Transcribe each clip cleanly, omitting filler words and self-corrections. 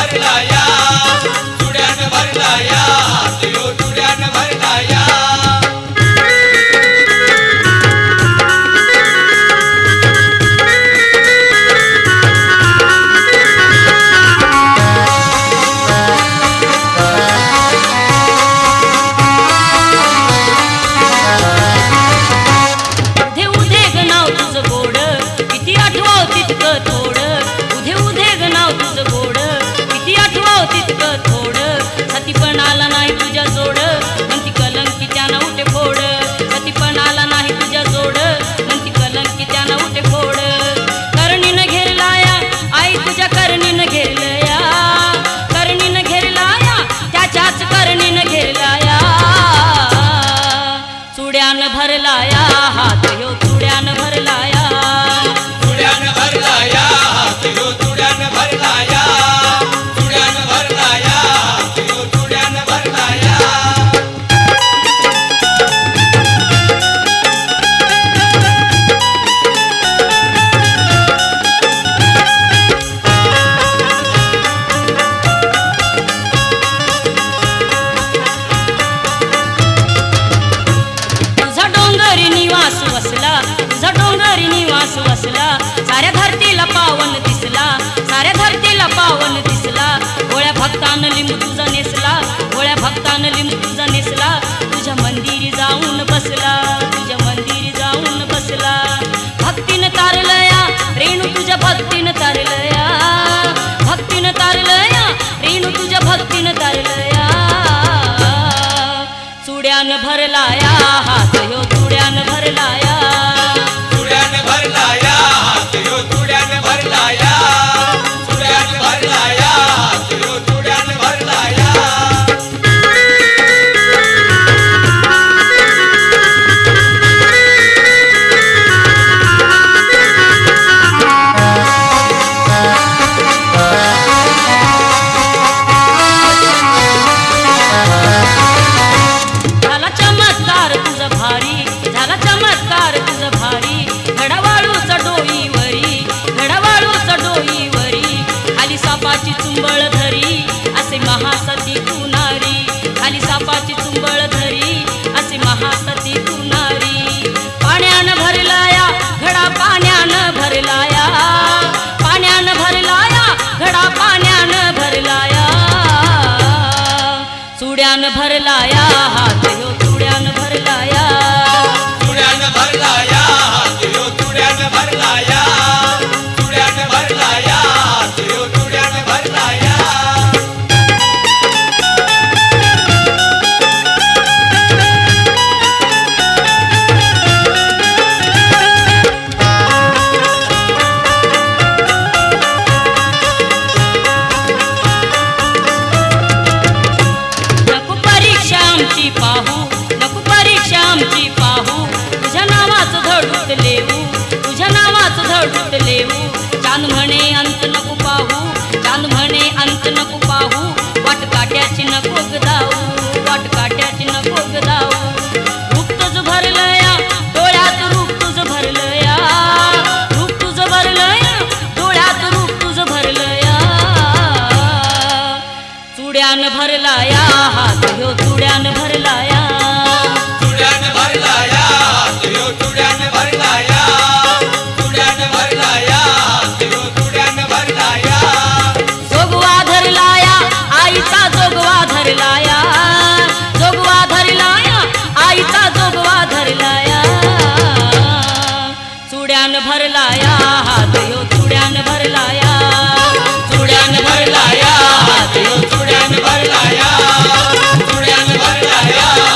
भरलाया चुड्यान भरलाया हात यो चुड्यान भरलाया भरलाया हात यो चुड्यान भरलाया चुड्यान भरलाया हात यो चुड्यान भरलाया चुड्यान भरलाया हात यो चुड्यान भरलाया वसला साऱ्या धरतीला पावन दिसला साऱ्या धरतीला पावन दिसला गोळ्या भक्तानं लिंबू तुझा नेसला गोळ्या भक्तानं लिंबू तुझा नेसला तुझ्या मंदिरी जाऊन बसला तुझ्या मंदिरी जाऊन बसला भक्तीनं तारलया रेणू तुझ्या भक्तीनं तारलया भक्तीनं तारलया रेणू तुझ्या भक्तीनं तारलया चुड्यान भरलाया हात यो चुड्यान भरलाया भरलाया हात यो चुड्यान भरलाया चुड्यान भरलाया हात यो चुड्यान भरलाया झाला चमत्कार तुझा भारी झाला चमत्कार तुझा भारी घडावाळूचा डोईवरी खाली सापाची चुंबळ धरी असे महासती तू नारी खाली सापाची चुंबळ धरी असे महासती तू नारी पाण्यानं भरलाया घडा पाण्यानं भरलाया पाण्यानं भरलाया घडा पाण्यानं भरलाया चुड्यान भरलाया हात यो चुड्यान भरलाया चुड्यान भरलाया हात यो चुड्यान भरलाया चुड्यान भरलाया हात यो चुड्यान भरलाया नको परीक्षा आमची पाहू नको परीक्षा आमची पाहू तुझ्या नावाचं धडूत लेऊ तुझ्या नावाचं धडूत लेऊ चांद म्हणे अंत नको पाहू चांद म्हणे अंत नको पाहू वाट काट्याची नको गदाऊ वाट काट्याची नको गदाऊ रूप तुझं भरलया डोळ्यात रूप तुझं भरलया रूप तुझं भरलया डोळ्यात रूप तुझं भरलया चुड्यान भरलाया हात यो चुड्यान भरलाया चुड्यान भरलाया हात यो चुड्यान भरलाया चुड्यान भरलाया हात यो चुड्यान भरलाया जोगवा धरलाया आईचा जोगवा धरलाया जोगवा धरलाया आईचा जोगवा धरलाया चुड्यान भरलाया हात यो चुड्यान भरलाया चुड्यान भरलाया हात यो चुड्यान भरलाया चुड्यान भरलाया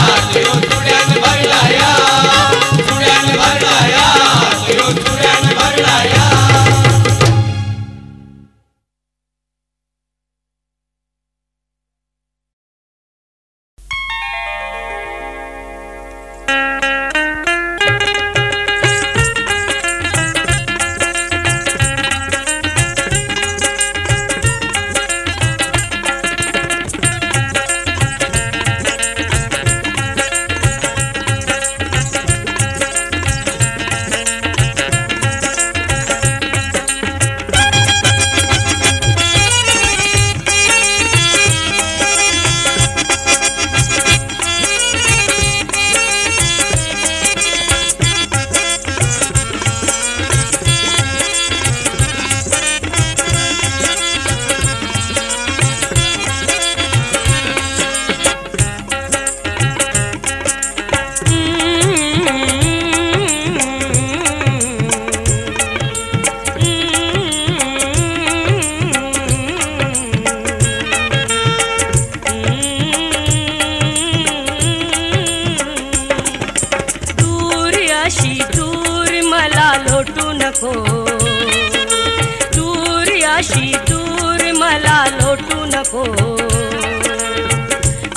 नको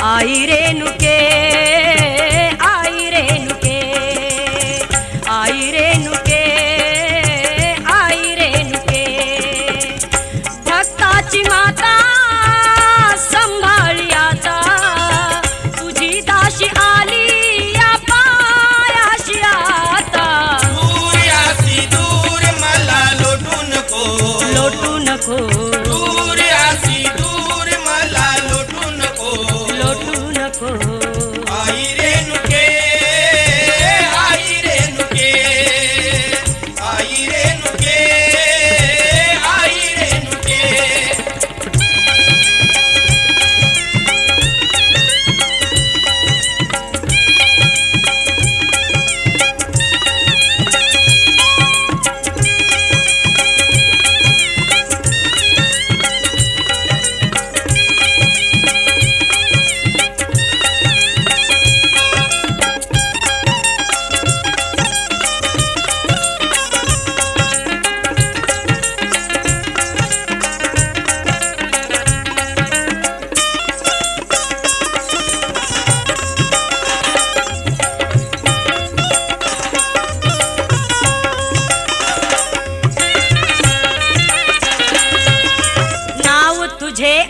आई रेणुके आई रेणुके आई रेणुके आई रेणुके भक्ताची माता संभाळी आता तुझी दाशी आली या पायाशी आता दूर यासी दूर मला लोटू नको लोटू नको दूर यासी दूर मला लोटू नको लोटू नको आई रेणुके आई रेणुके आई रेणुके आई रेणुके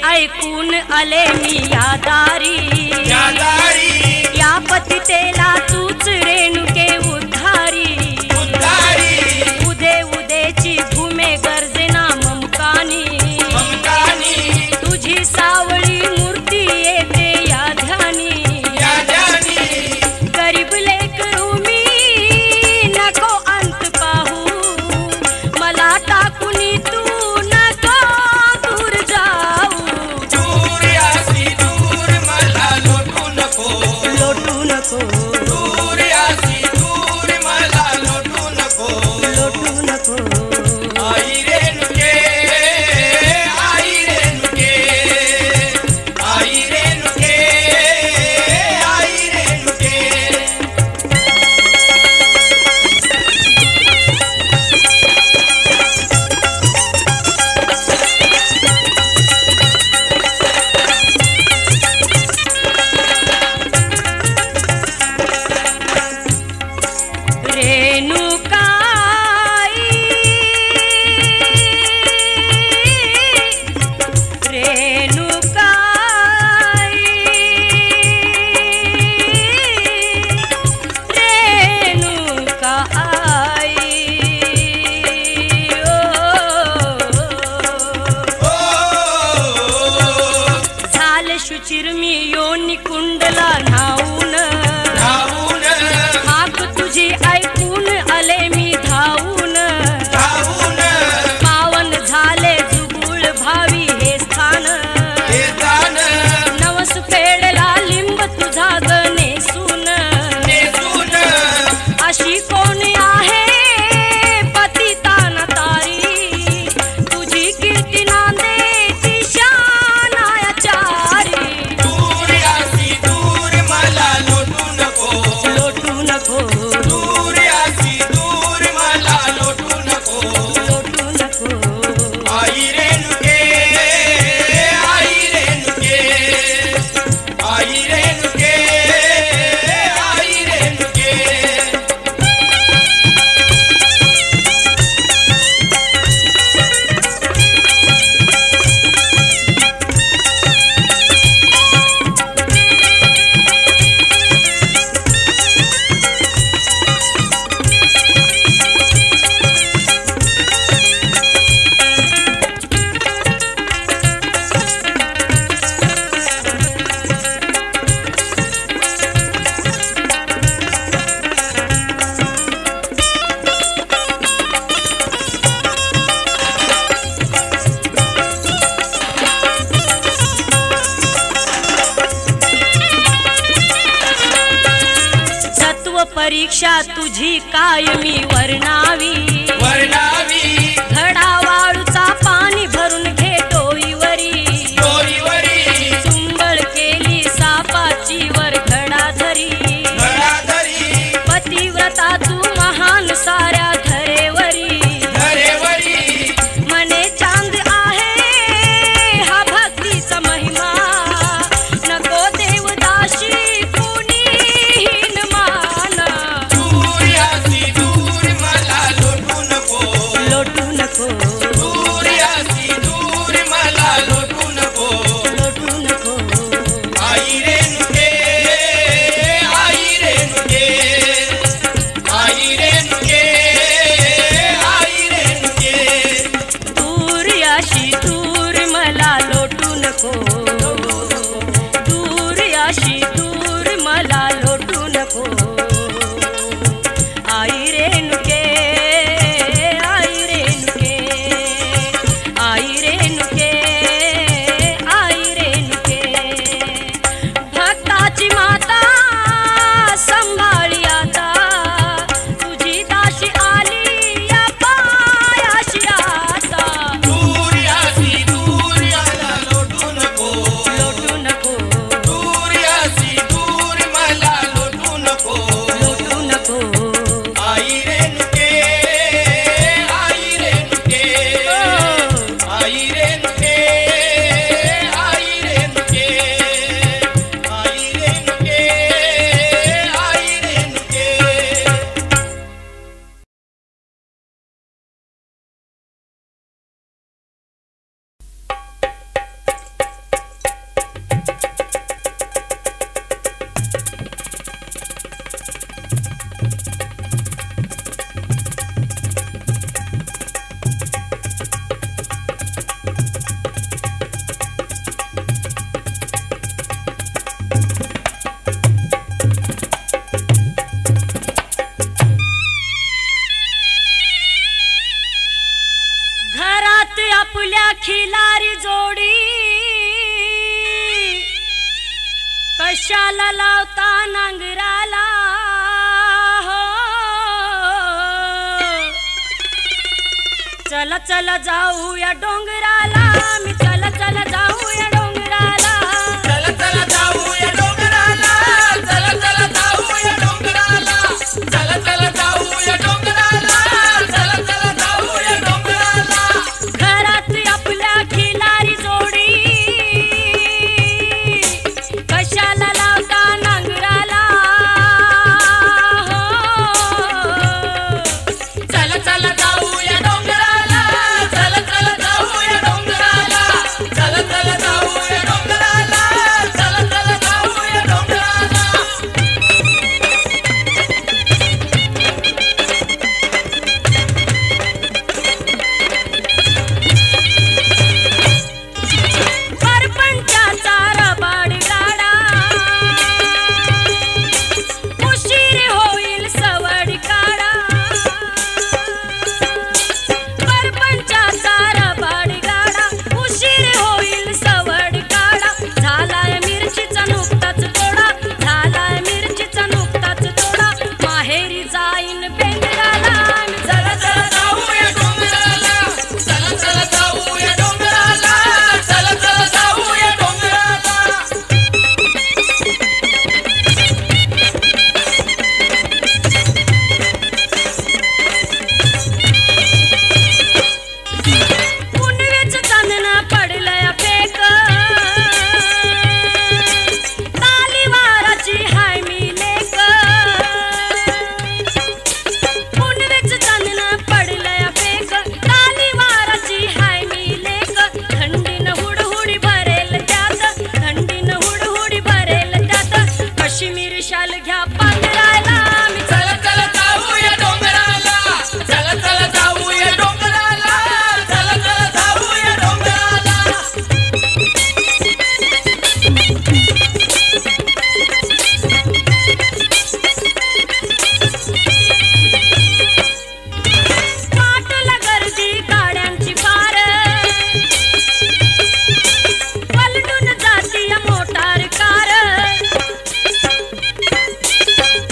ऐकून आले मी या दारी या पतितेला तूच रेणुके उद्धारी उदे उदेची भूमे गर्जना ममकानी तुझी सावळी मूर्ती येते या ध्यानी गरीब लेकरू मी नको अंत पाहू मला टाकूनी तू दूर यासी दूर मला लोटू नको लोटू नको आई रेणुके आई रेणुके आई रेणुके आई रेणुके चिरमी योनी कुंडला न्हाऊन हाक तुझी ऐकून आले मी धावून पावन झाले जुगुळ भावी हे स्थान नवस फेडला लिंब तुझा गणेसून अशी कोणी आहे पतितान तारी तुझी कीर्ती नांदेची दूर यासी दूर मला लोटू नको लोटू नको दूर यासी दूर मला लोटू नको लोटू नको आई रेणुके आई रेणुके आई रेणुके आई रेणुके परीक्षा तुझी कायमी वर्णावी वर्णावी घडा वाळूचा पाणी भरून घे डोईवरी चुंबळ केली सापाची वर घडाधरी पतिव्रता तू महान साऱ्या धरेवरी मने चांद आहे हा भक्तीचा कशाला लावता नांगराला हो, चला चला जाऊया डोंगराला, मी चला चला जाऊया डोंगराला, चला चला जाऊया डोंगराला, चला चला जाऊया डोंगराला, चला चला जाऊया डोंगराला, चला चला जाऊया डोंगराला. घरात आपल्या खिलारी जोडी, कशाला लावता नांगराला हो, चला चला जाऊया डोंगराला, चला चला जाऊया डोंगराला, चला चला जाऊया डोंगराला, चला चला जाऊया डोंगराला. परपंचाचा रबाड गाडा, उशीर होईल सवड काढा, परपंचाचा रबाड गाडा, उशीर होईल सवड काढा. झालाय मिरचीचा नुकताच तोडा, झालाय मिरचीचा नुकताच तोडा, माहेरी जाईन बेंगराला, चला चला जाऊया डोंगराला, चला चला जाऊया डोंगराला, चला चला जाऊया डोंगराला. पुनवेच चांदणा पडलंय फेक, तालीवाराची हाय मी लेक, पुनवेच चांदणा पडलंय फेक, तालीवाराची हाय मी लेक. थंडीनं हुडहुडी भरेल त्यात, थंडीनं हुडहुडी भरेल त्यात, काश्मीर शाल घ्या पांघरायला, मी चला चला जाऊया डोंगराला, चला चला जाऊया डोंगराला, चला चला जाऊया डोंगराला. पाटला गर्दी गाड्यांची फार, पलटून जातीय मोटार कार,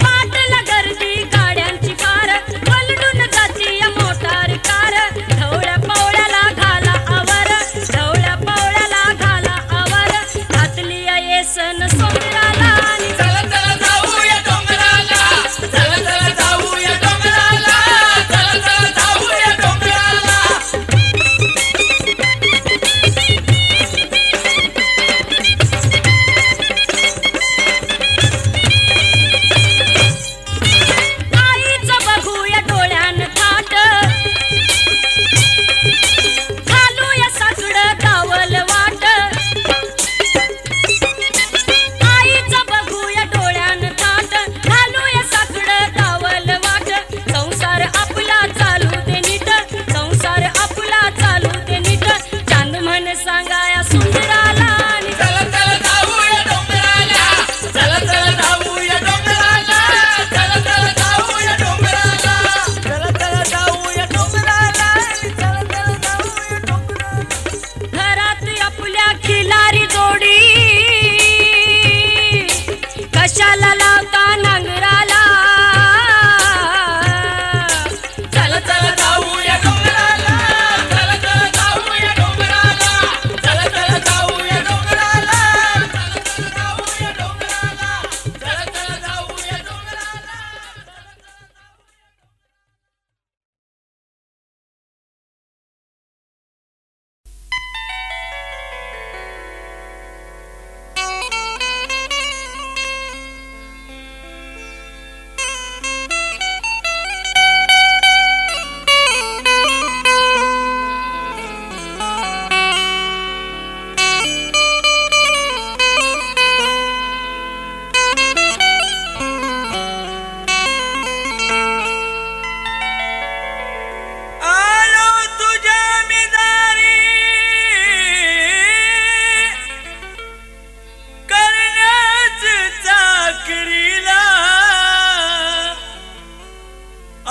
पाटला गर्दी गाड्यांची फार, पलटून जातीय मोटार कार. ढवळ्या पवळ्याला घाला आवर, ढवळ्या पवळ्याला घाला आवर, घातली येसन सोंगराला, आणि चला चला जाऊया डोंगराला, चला चला जाऊया डोंगराला, चला चला जाऊया डोंगराला. आईचं बघूया डोळ्यान थाट, घालूया साकडं गावल वाट, आईचं बघूया डोळ्यान थाट, घालूया साकडं गावल वाट. संसार आपला चालू दे नीट, संसार आपला चालू दे नीट, चांद म्हण सांगाया सुंदराला, आणि चला चला जाऊया डोंगराला, चला चला जाऊया डोंगराला, चला चला जाऊया डोंगराला, चला चला जाऊया डोंगराला, चला चला जाऊया डोंगराला. घरात आपल्या खिलारी जोडी, कशाला लावता नांगराला, चला चला जाऊया डोंगराला, चला चला जाऊया डोंगराला, चला चला जाऊया डोंगराला, चला चला जाऊया डोंगराला, चला चला जाऊया डोंगराला. आलो तुझ्या मिदारी करण्याच चाकरीला,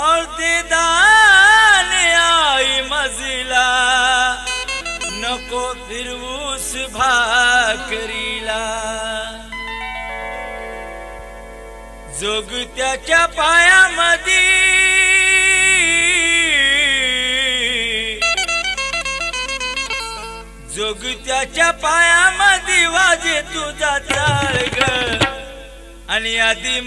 और ते दान आई मजला, नको फिरवूस भाकरीला. जोगत्याच्या पायामध्ये जोगत्याच्या पायामध्ये वाजे तुझा चाळ ग आणि आदी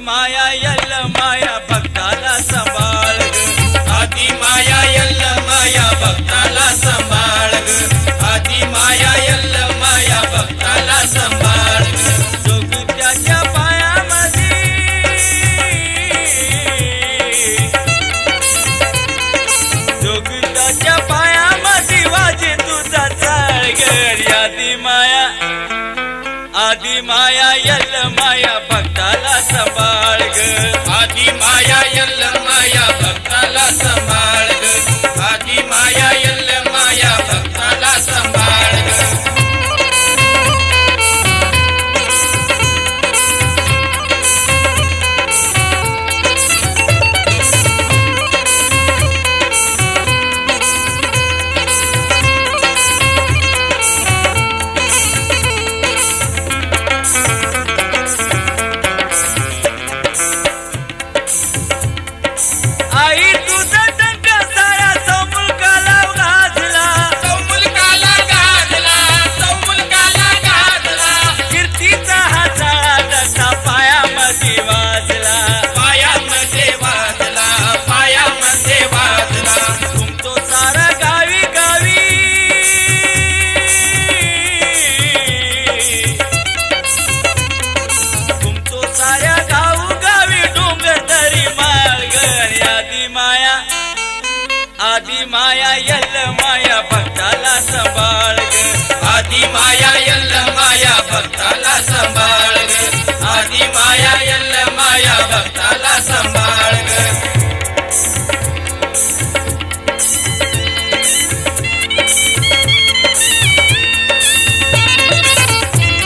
माया यल्ल माया भक्ताला सांभाळ ग आदी माया यल्ल माया भक्ताला सांभाळ ग आदी माया यल्ल माया भक्ताला सांभाळ ग जोगत्याच्या पायामध्ये जोगत्याच्या पायामध्ये वाजे तुझा चाळ ग आदी माया यल्ल माया भक्ताला सांभाळ ग आदी माया यल्ल माया भक्ताला सांभाळ ग आदी माया यल्ल माया भक्ताला सांभाळ ग आदी माया यल्ल माया भक्ताला सांभाळ ग आदी माया यल्ल माया भक्ताला सांभाळ ग आदी माया यल्ल माया भक्ताला सांभाळ ग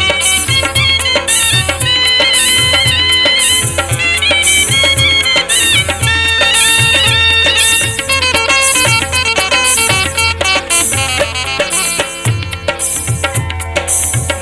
आदी माया यल्ल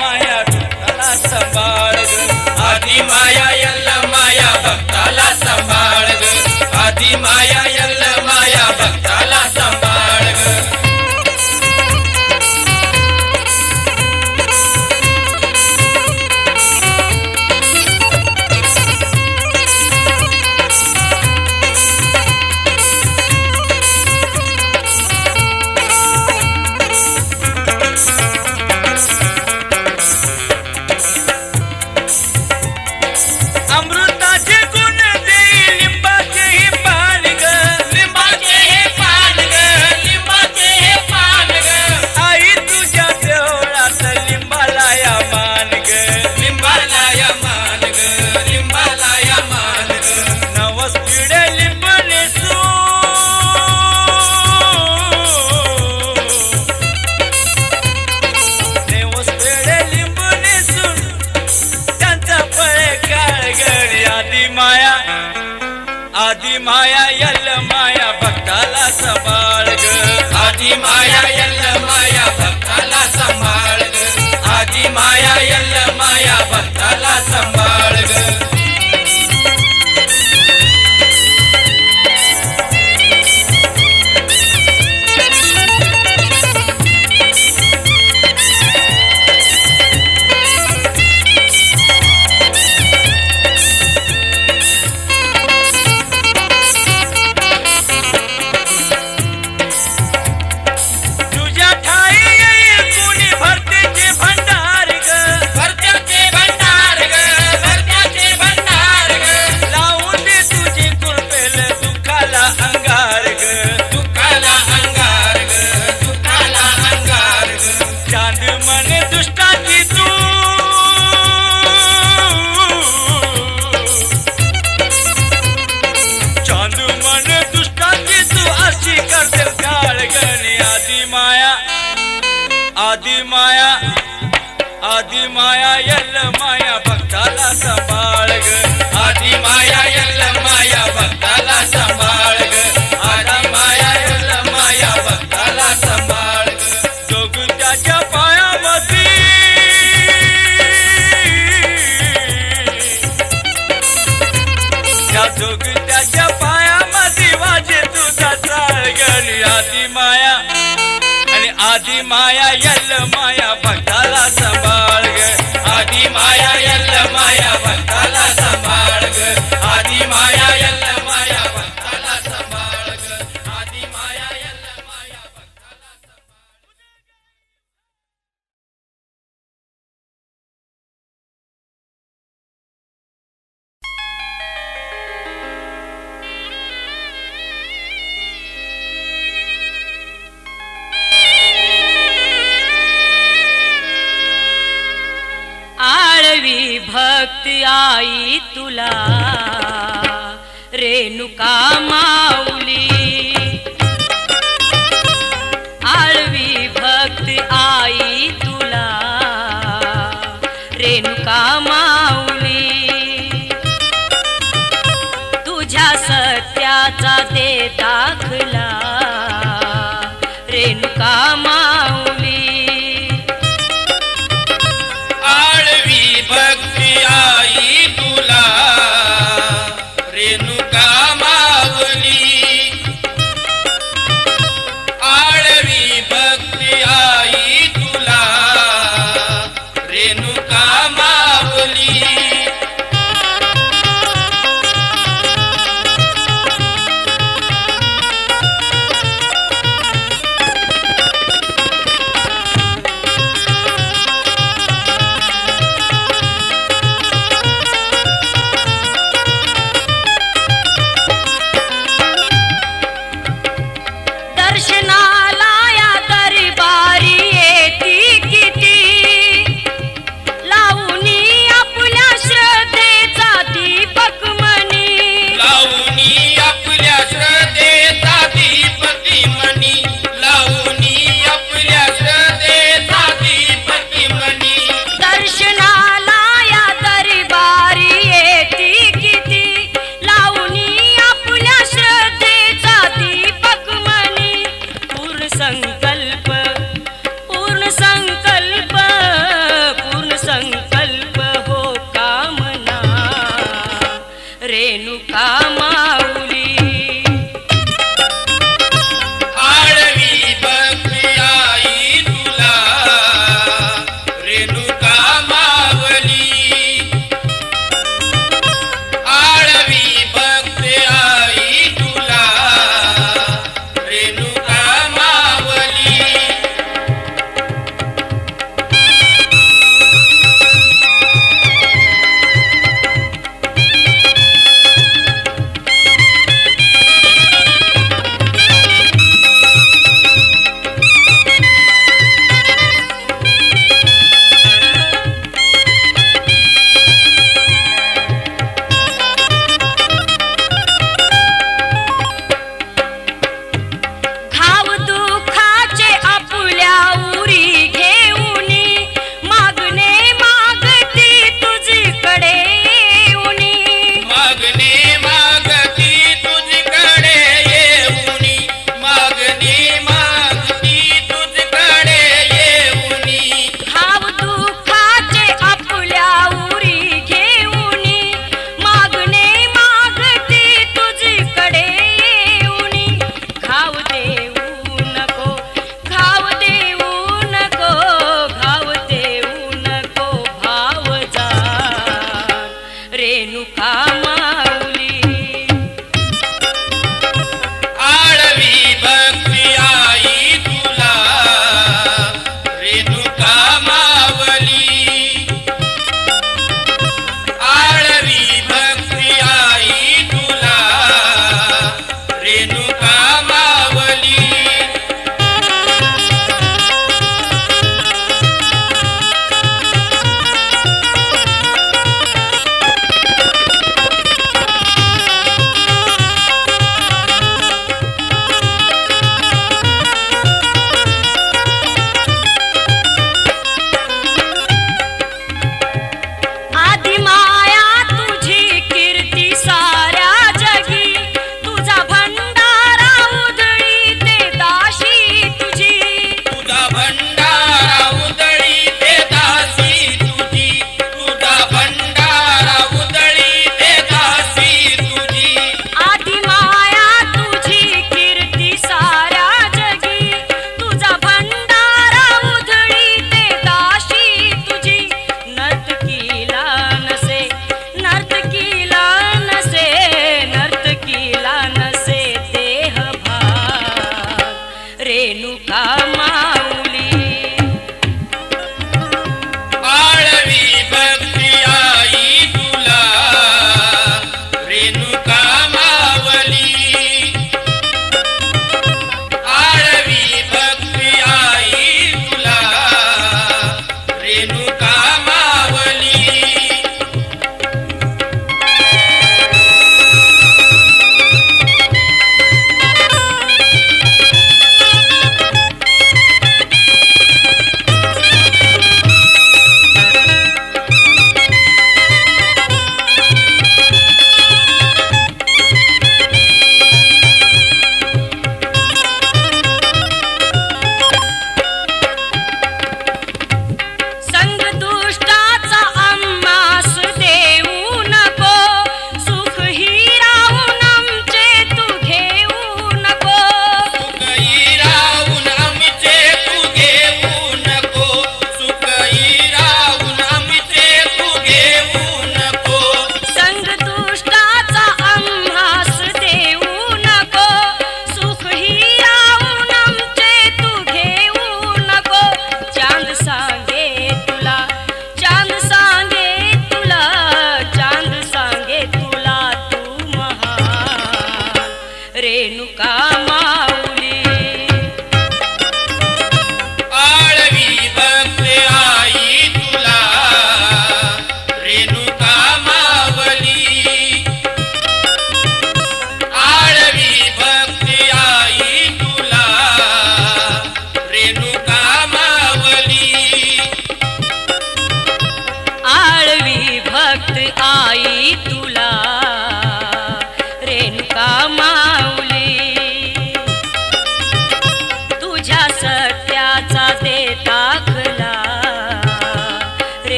माया भक्ताला सांभाळ ग आदी माया यल्ल माया भक्ताला सांभाळ ग आदी माया यल्ल माया भक्ताला सांभाळ ग आदी माया यल्ल माया भक्ताला सांभाळ ग आदी माया यल्ल माया भक्ताला सांभाळ ग आदी माया यल्ल माया भक्ताला सांभाळ ग तुझ्या ठाई कुणी भरतेचे भंडार ग आदि माया यल माया भक्ताला सांभाळ ग आदि माया यल माया भक्ताला सांभाळ ग आदि माया यल माया भक्ताला सांभाळ ग जोग त्याच्या पायामध्ये त्या जोग त्याच्या पायामध्ये वाजे तुझा चाळगणी आदि माया यल माया भक्ताला सांभाळ ग आदि माया यल माया भक्ताला सांभाळ ग आदि माया यल माया भक्ताला सांभाळ ग आदि माया यल माया भक्ताला आळवी भक्ती आई तुला रेणुका माऊली आळवी भक्ती आई तुला रेणुका माऊली तुझ्या सत्याचा दे दाखला रेणुका माऊली भक्ती आई तुला रेणुका माऊली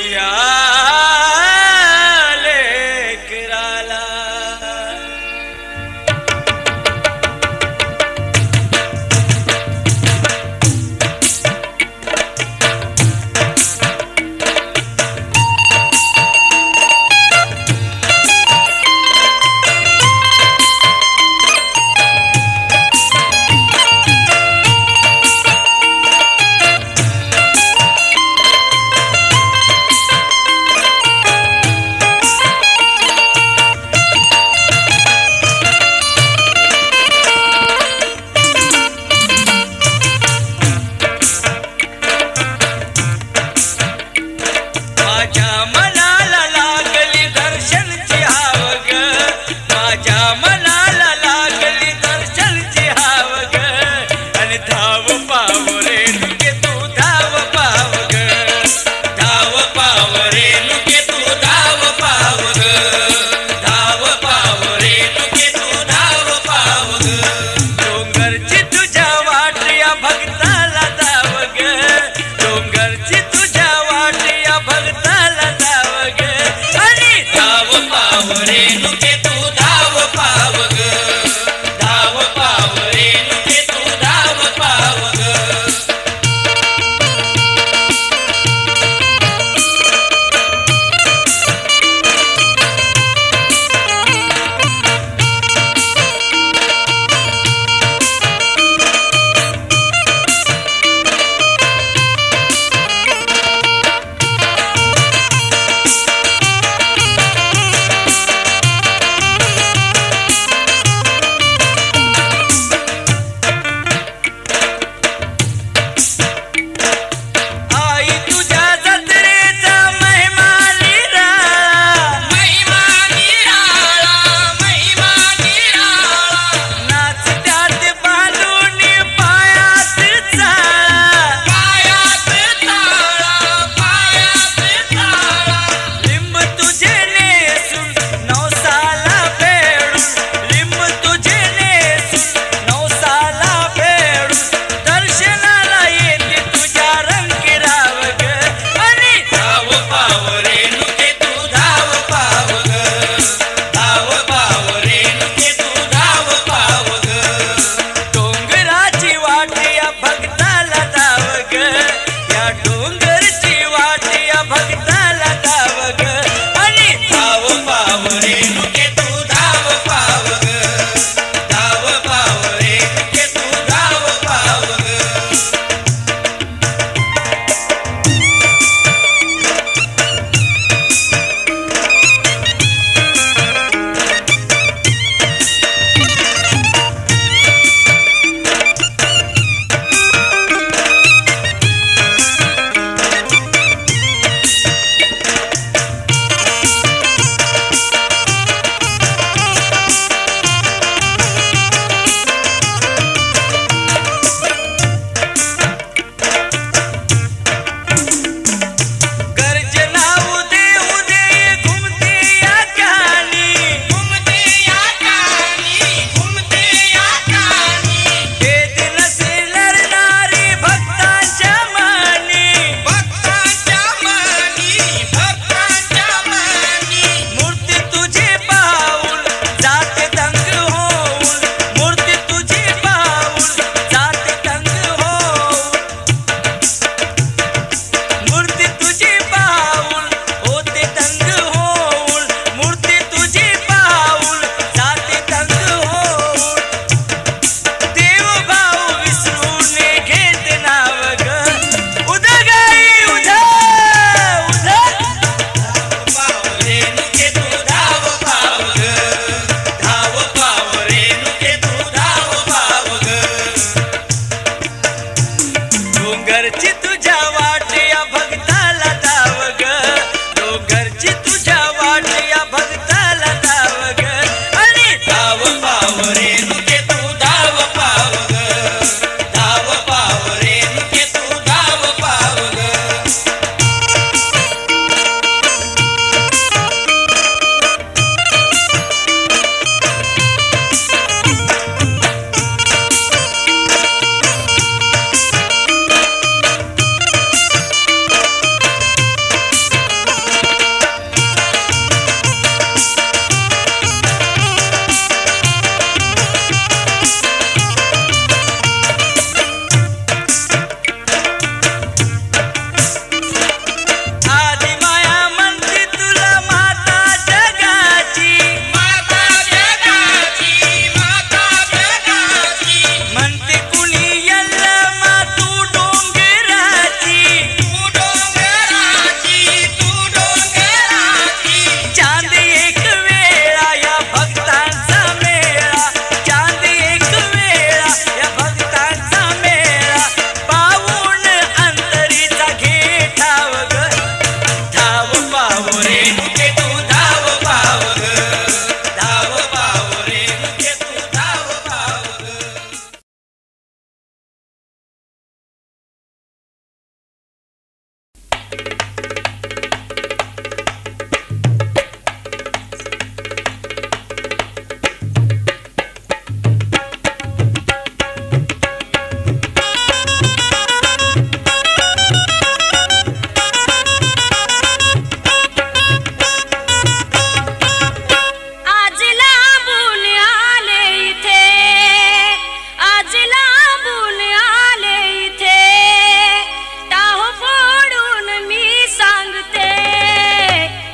या लेकराला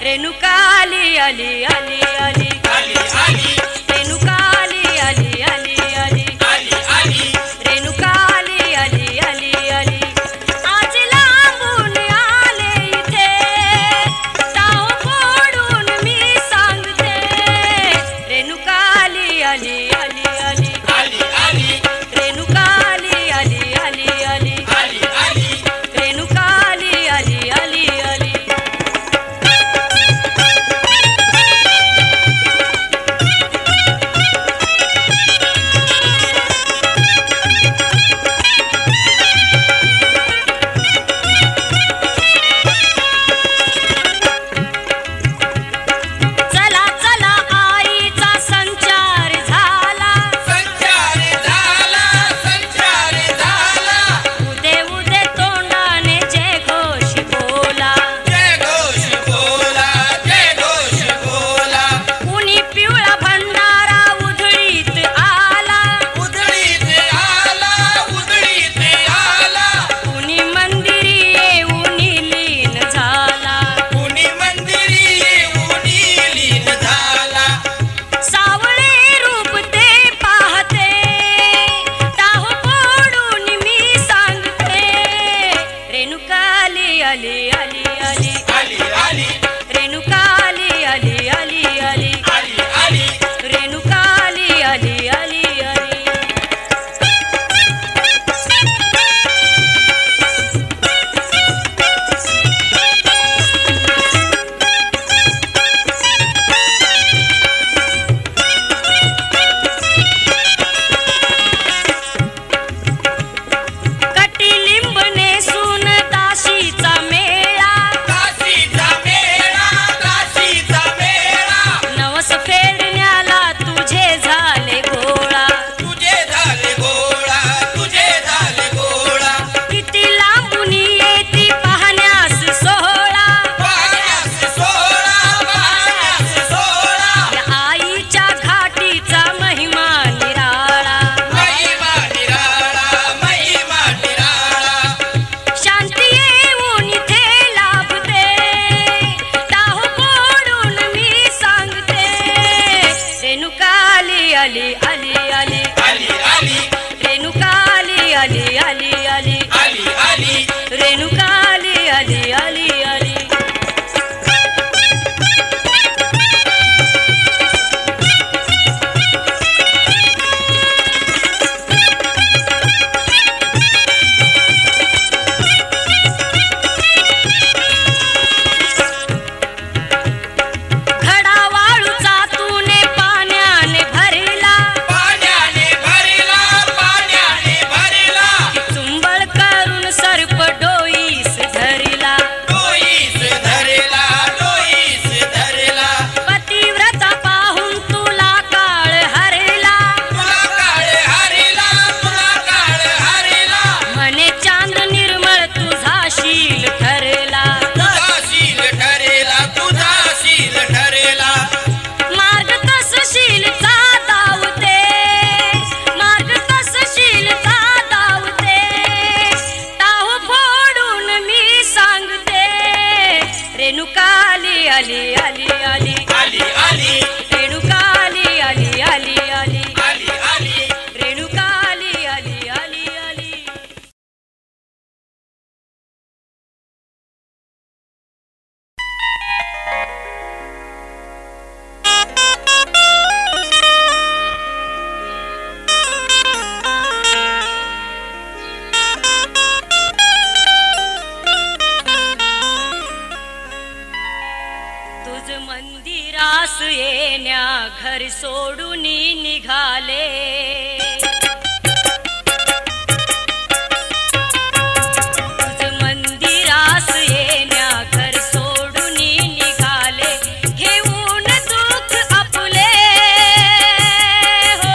रेणुकाली आली आली आली आली आली रेणुकाली आली आली आली आली आली रेणुकाली आली आली आली आज लांबून आले इथे टाव फोडून मी सांगते रेणुकाली आली आली आली आली आली रेणुकाली आली आली आली आली आली रेणुकाली आली आली आली चला चला आईचा संचार झाला संचार झाला उदे उदे तोंडाने जय घोष बोला जय घोष बोला जय घोष बोला कुणी पिवळा भंडारा उधळीत आला उधळीत आला कुणी मंदिरी येऊन लीन झाला कुणी मंदिरी येऊन लीन झाला सावळे रूप ते पाहते टाह फोडून मी सांगते रेणुकाली आली आली आली आली आली रेणुकाली आली आली आली आली आली रेणुकाली आली आली आली कटिलिंब नेसून दाशीचा मेळा दासीचा मेळा नवस फेडण्याला तुझे झाले गोळा तुझे झाले गोळा किती लांबून येती पाहण्यास सोहळा पाण्यास सोळा या आईच्या घाटीचा महिमा निराळा महिमा निराळा शांती येऊन इथे लाभते टाह फोडून मी सांगते रेणुकाली आली आली आली आली आली रेणुकाली आली आली आली आली आली रेणुकाली आली आली आली घडा वाळूचा तूने पाण्याने भरला पाण्याने भरला चुंबळ करून सर्प डोईस धरला डोईस धरला पतिव्रता पाहून तुला काळ हरला तुला काळ हरला म्हणे चांद निर्मळ तुझा शील ठरला तुझा शील ठरेला मार्ग तसशील दावते टाहू फोडून मी सांगते रेणुकाली आली आली आली आली आली रेणुकाली आली आली आली आली आली रेणुकाली आली आली आली तुझ मंदिरास येण्या घर सोडून निघाले तुझ मंदिरास येण्या घर सोडून निघाले घेऊन दुःख आपले हो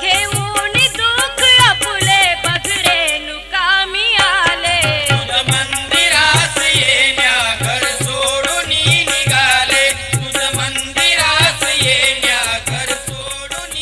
घेऊन दुःख आपले बघ रेणुकामी आले तुझ मंदिरास येण्या घर सोडून निघाले तुझ मंदिरास येण्या घर सोडून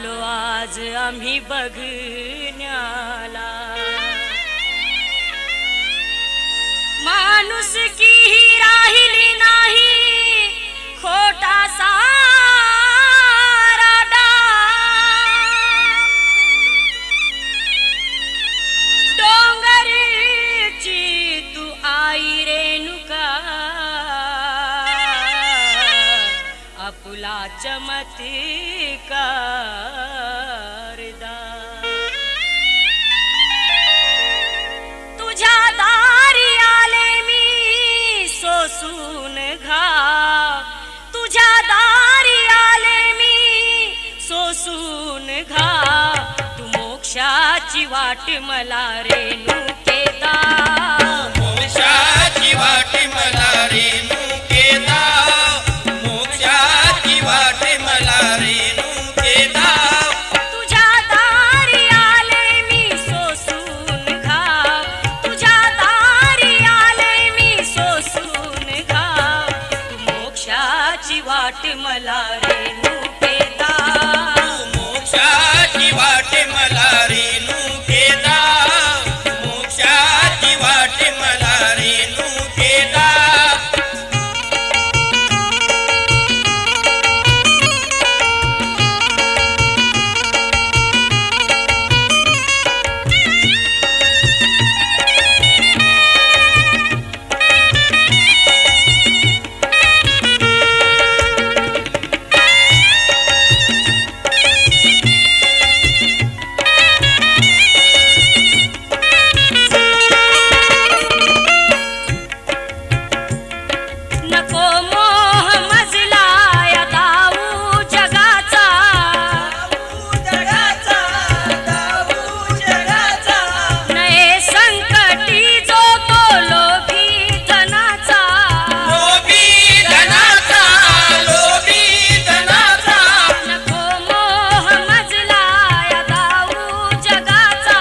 आलो आज आम्ही बघण्याला माणूस की ही राहिली नाही खोटा साराडा डोंगरची तू आई रेणुका आपुला चमत्कार दा तुझ्या दारी आले मी सोसून घाव तुझ्या दारी आले मी सोसून घाव तू मोक्षाची वाट मला रेणुकेदा मोक्षाची वाट मला रेणुकेदा मोक्षाची वाट मला रेणुकेदा तुझ्या दारी आले मी सोसून घाव तुझ्या दारी आले मी सोसून घाव तू मोक्षाची वाट मला रेणुकेदा मोक्षाची वाट मला रेणुकेदा मोक्षाची वाट मला रेणुकेदा नको मोह मजला या दाऊ जगाचा नये संकटी जो तो लोभी धनाचा लोभी धनाचा लोभी धनाचा नको मोह मजला या दाऊ जगाचा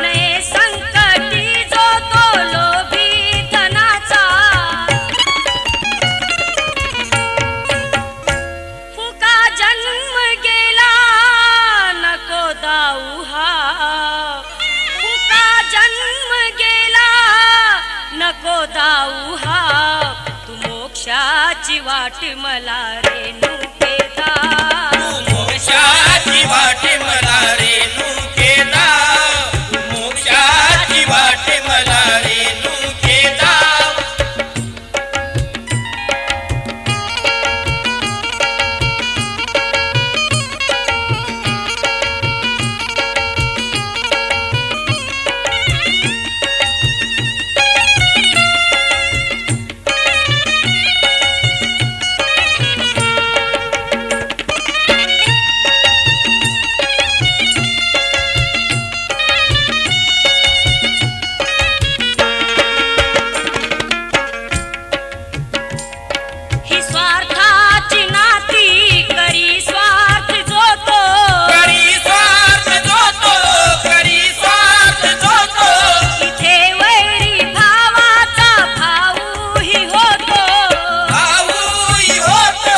नये संकटी जो तो लोभी धनाचा फुका जन्म गेला नको दाऊ हा फुका जन्म गेला नको दाऊ हा तू मोक्षाची वाट मला रेणुकेदा मोक्षाची वाट मला रेणुकेदा मोक्षाची वाट मला रेणुकेदा ही स्वार्थाची नाती करी स्वार्थ जो तो करी स्वार्थ जोतो करी स्वार्थ जोतो इथे वैरी भावाचा भाऊही होतो भाऊही होतो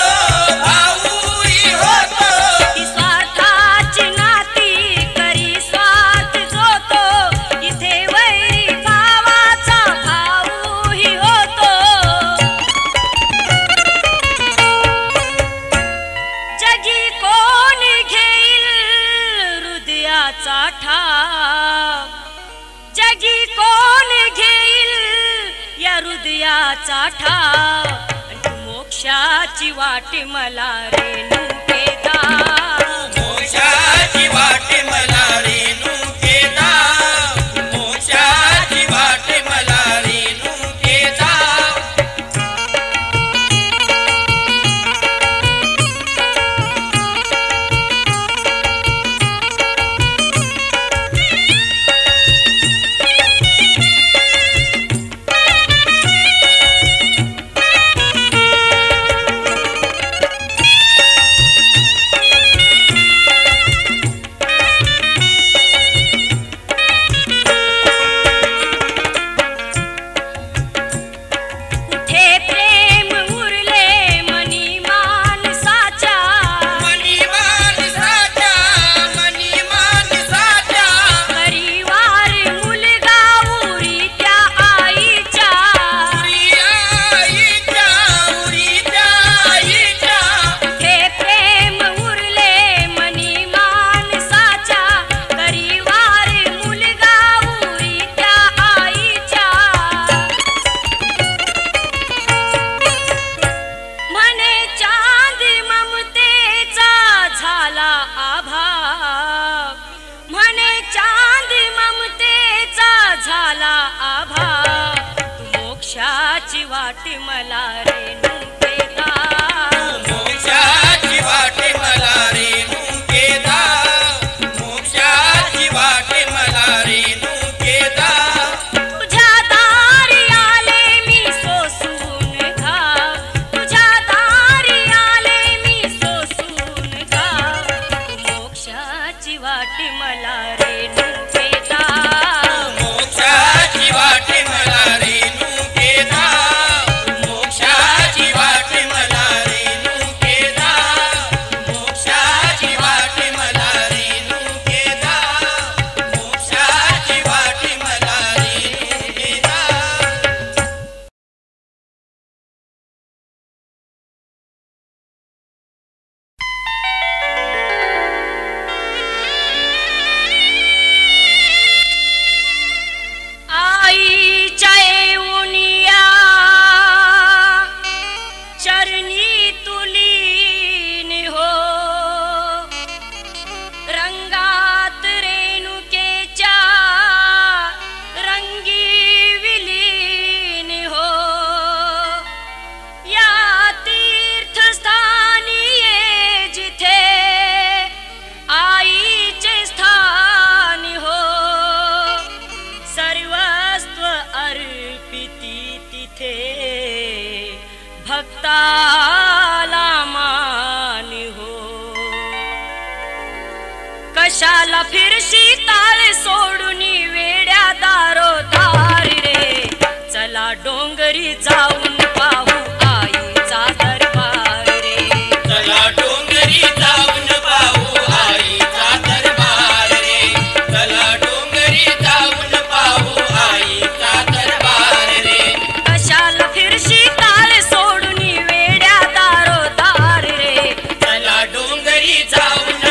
भाऊही होतो ही स्वार्थाची नाती करी स्वार्थ जो तो इथे वैरी भावाचा भाऊही होतो जगी कोण घेईल हृदयाचा ठाव जगी कोण घेईल या हृदयाचा ठाव आणि तू मोक्षाची वाट मला रेणुकेदा मोक्षाची वाट मला रेणुकेदा मोक्षाची वाट मला रेणुकेदा वाटे मला रेणुकेदा मोक्षाची वाटे मला रेणुकेदा मोक्षाची वाटे मला रेणुकेदा तुझ्या दारी आले मी सोसून घाव तुझ्या दारी आले मी सोसून घाव मोक्षाची वाटे मला रेणुकेदा मोक्षाची वाटे मला रेणुकेदा मोक्षाची वाटे मला रेणुकेदा मोक्षाची वाटे मला रेणुकेदा मोक्षाची वाटे मला रेणुकेदा आईच्या येऊनिया चरणी तुलीन हो रंगात रेणुकेच्या रंगी विलीन हो या तीर्थस्थानी ये जिथे आईचे स्थान हो सर्वस्व अर्पिती तिथे भक्ताला मान हो कशाला फिरशी ताळ सोडून वेड्या दारोदार रे चला डोंगरी जाऊन पाहू आईचा दरबार रे चला डोंगरी जाऊन पाहू आईचा दरबार रे चला डोंगरी जाऊन पाहू आईचा दरबार रे कशाला फिरशी ताळ सोडून वेड्या दारोदार रे चला डोंगरी जाऊन